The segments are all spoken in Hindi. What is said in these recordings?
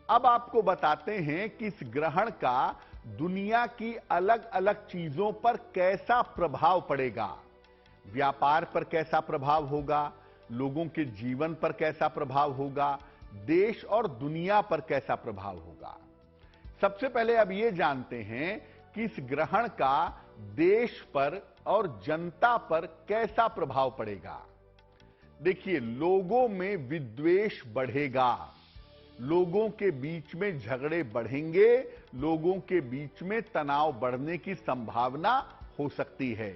अब आपको बताते हैं कि इस ग्रहण का दुनिया की अलग अलग चीजों पर कैसा प्रभाव पड़ेगा। व्यापार पर कैसा प्रभाव होगा, लोगों के जीवन पर कैसा प्रभाव होगा, देश और दुनिया पर कैसा प्रभाव होगा। सबसे पहले अब यह जानते हैं कि इस ग्रहण का देश पर और जनता पर कैसा प्रभाव पड़ेगा। देखिए, लोगों में विद्वेष बढ़ेगा, लोगों के बीच में झगड़े बढ़ेंगे, लोगों के बीच में तनाव बढ़ने की संभावना हो सकती है।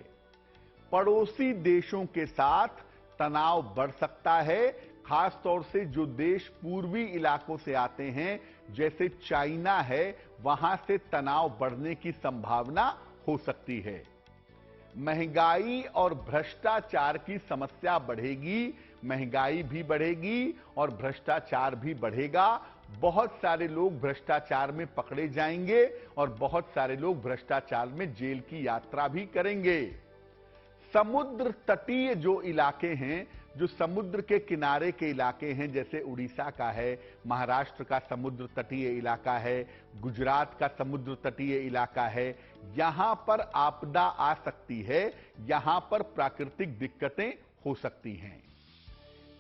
पड़ोसी देशों के साथ तनाव बढ़ सकता है, खास तौर से जो देश पूर्वी इलाकों से आते हैं जैसे चाइना है, वहां से तनाव बढ़ने की संभावना हो सकती है। महंगाई और भ्रष्टाचार की समस्या बढ़ेगी, महंगाई भी बढ़ेगी और भ्रष्टाचार भी बढ़ेगा। बहुत सारे लोग भ्रष्टाचार में पकड़े जाएंगे और बहुत सारे लोग भ्रष्टाचार में जेल की यात्रा भी करेंगे। समुद्र तटीय जो इलाके हैं, जो समुद्र के किनारे के इलाके हैं, जैसे उड़ीसा का है, महाराष्ट्र का समुद्र तटीय इलाका है, गुजरात का समुद्र तटीय इलाका है, यहां पर आपदा आ सकती है, यहां पर प्राकृतिक दिक्कतें हो सकती हैं।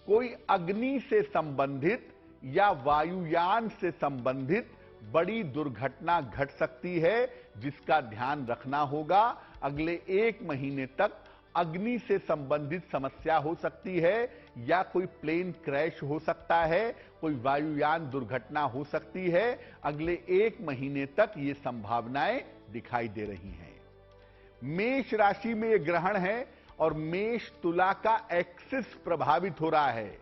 कोई अग्नि से संबंधित या वायुयान से संबंधित बड़ी दुर्घटना घट सकती है, जिसका ध्यान रखना होगा। अगले 1 महीने तक अग्नि से संबंधित समस्या हो सकती है, या कोई प्लेन क्रैश हो सकता है, कोई वायुयान दुर्घटना हो सकती है। अगले 1 महीने तक ये संभावनाएं दिखाई दे रही हैं। मेष राशि में यह ग्रहण है और मेष तुला का एक्सिस प्रभावित हो रहा है।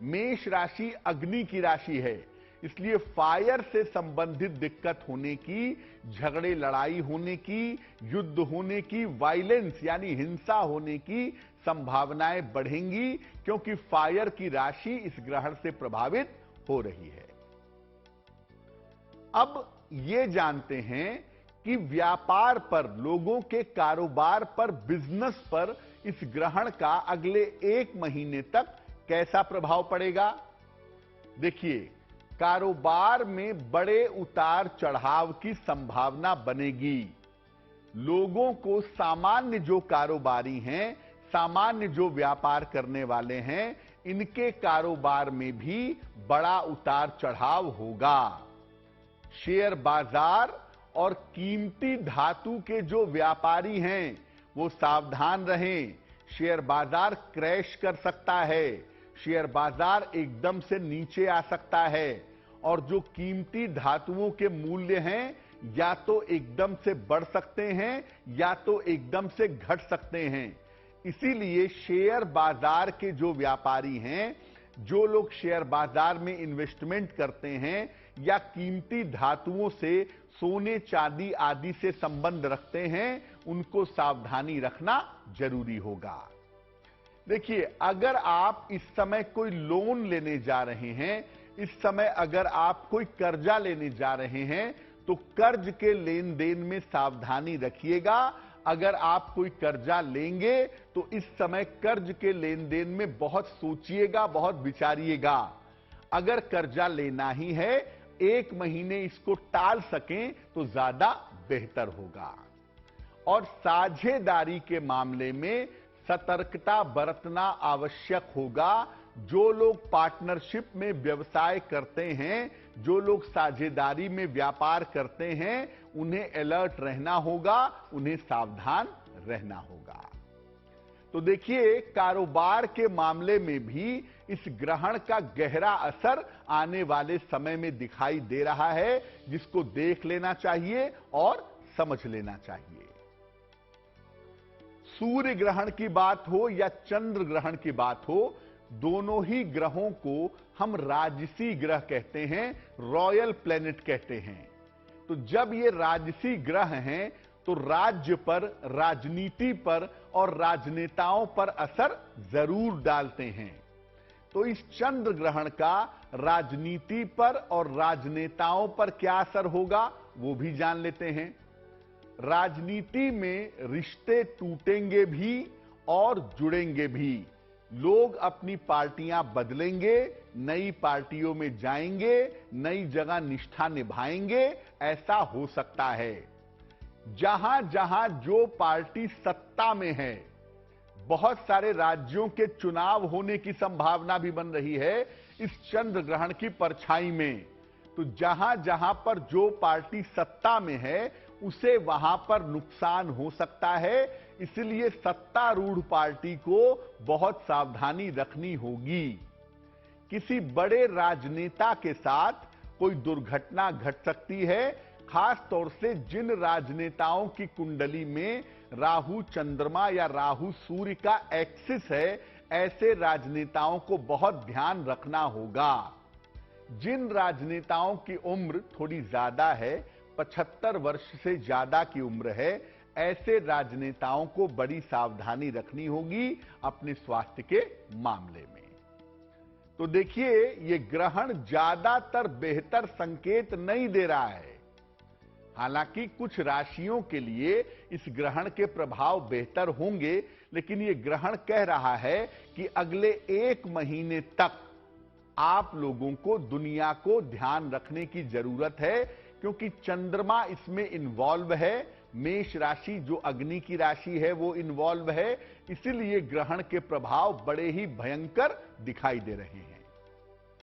मेष राशि अग्नि की राशि है, इसलिए फायर से संबंधित दिक्कत होने की, झगड़े लड़ाई होने की, युद्ध होने की, वायलेंस यानी हिंसा होने की संभावनाएं बढ़ेंगी, क्योंकि फायर की राशि इस ग्रहण से प्रभावित हो रही है। अब ये जानते हैं कि व्यापार पर, लोगों के कारोबार पर, बिजनेस पर इस ग्रहण का अगले 1 महीने तक कैसा प्रभाव पड़ेगा। देखिए, कारोबार में बड़े उतार चढ़ाव की संभावना बनेगी। लोगों को, सामान्य जो कारोबारी हैं, सामान्य जो व्यापार करने वाले हैं, इनके कारोबार में भी बड़ा उतार चढ़ाव होगा। शेयर बाजार और कीमती धातु के जो व्यापारी हैं, वो सावधान रहें। शेयर बाजार क्रैश कर सकता है, शेयर बाजार एकदम से नीचे आ सकता है, और जो कीमती धातुओं के मूल्य हैं, या तो एकदम से बढ़ सकते हैं या तो एकदम से घट सकते हैं। इसीलिए शेयर बाजार के जो व्यापारी हैं, जो लोग शेयर बाजार में इन्वेस्टमेंट करते हैं या कीमती धातुओं से, सोने चांदी आदि से संबंध रखते हैं, उनको सावधानी रखना जरूरी होगा। देखिए, अगर आप इस समय कोई लोन लेने जा रहे हैं, इस समय अगर आप कोई कर्जा लेने जा रहे हैं, तो कर्ज के लेन देन में सावधानी रखिएगा। अगर आप कोई कर्जा लेंगे तो इस समय कर्ज के लेन देन में बहुत सोचिएगा, बहुत विचारिएगा। अगर कर्जा लेना ही है, 1 महीने इसको टाल सकें तो ज्यादा बेहतर होगा। और साझेदारी के मामले में सतर्कता बरतना आवश्यक होगा। जो लोग पार्टनरशिप में व्यवसाय करते हैं, जो लोग साझेदारी में व्यापार करते हैं, उन्हें अलर्ट रहना होगा, उन्हें सावधान रहना होगा। तो देखिए, कारोबार के मामले में भी इस ग्रहण का गहरा असर आने वाले समय में दिखाई दे रहा है, जिसको देख लेना चाहिए और समझ लेना चाहिए। सूर्य ग्रहण की बात हो या चंद्र ग्रहण की बात हो, दोनों ही ग्रहों को हम राजसी ग्रह कहते हैं, रॉयल प्लेनेट कहते हैं। तो जब ये राजसी ग्रह हैं, तो राज्य पर, राजनीति पर और राजनेताओं पर असर जरूर डालते हैं। तो इस चंद्र ग्रहण का राजनीति पर और राजनेताओं पर क्या असर होगा, वो भी जान लेते हैं। राजनीति में रिश्ते टूटेंगे भी और जुड़ेंगे भी। लोग अपनी पार्टियां बदलेंगे, नई पार्टियों में जाएंगे, नई जगह निष्ठा निभाएंगे, ऐसा हो सकता है। जहां जहां जो पार्टी सत्ता में है, बहुत सारे राज्यों के चुनाव होने की संभावना भी बन रही है इस चंद्र ग्रहण की परछाई में। तो जहां जहां पर जो पार्टी सत्ता में है उसे वहां पर नुकसान हो सकता है, इसलिए सत्तारूढ़ पार्टी को बहुत सावधानी रखनी होगी। किसी बड़े राजनेता के साथ कोई दुर्घटना घट सकती है, खास तौर से जिन राजनेताओं की कुंडली में राहु चंद्रमा या राहु सूर्य का एक्सिस है, ऐसे राजनेताओं को बहुत ध्यान रखना होगा। जिन राजनेताओं की उम्र थोड़ी ज्यादा है, 75 वर्ष से ज्यादा की उम्र है, ऐसे राजनेताओं को बड़ी सावधानी रखनी होगी अपने स्वास्थ्य के मामले में। तो देखिए, ये ग्रहण ज्यादातर बेहतर संकेत नहीं दे रहा है। हालांकि कुछ राशियों के लिए इस ग्रहण के प्रभाव बेहतर होंगे, लेकिन ये ग्रहण कह रहा है कि अगले 1 महीने तक आप लोगों को दुनिया को ध्यान रखने की जरूरत है, क्योंकि चंद्रमा इसमें इन्वॉल्व है। मेष राशि जो अग्नि की राशि है वो इन्वॉल्व है, इसीलिए ग्रहण के प्रभाव बड़े ही भयंकर दिखाई दे रहे हैं।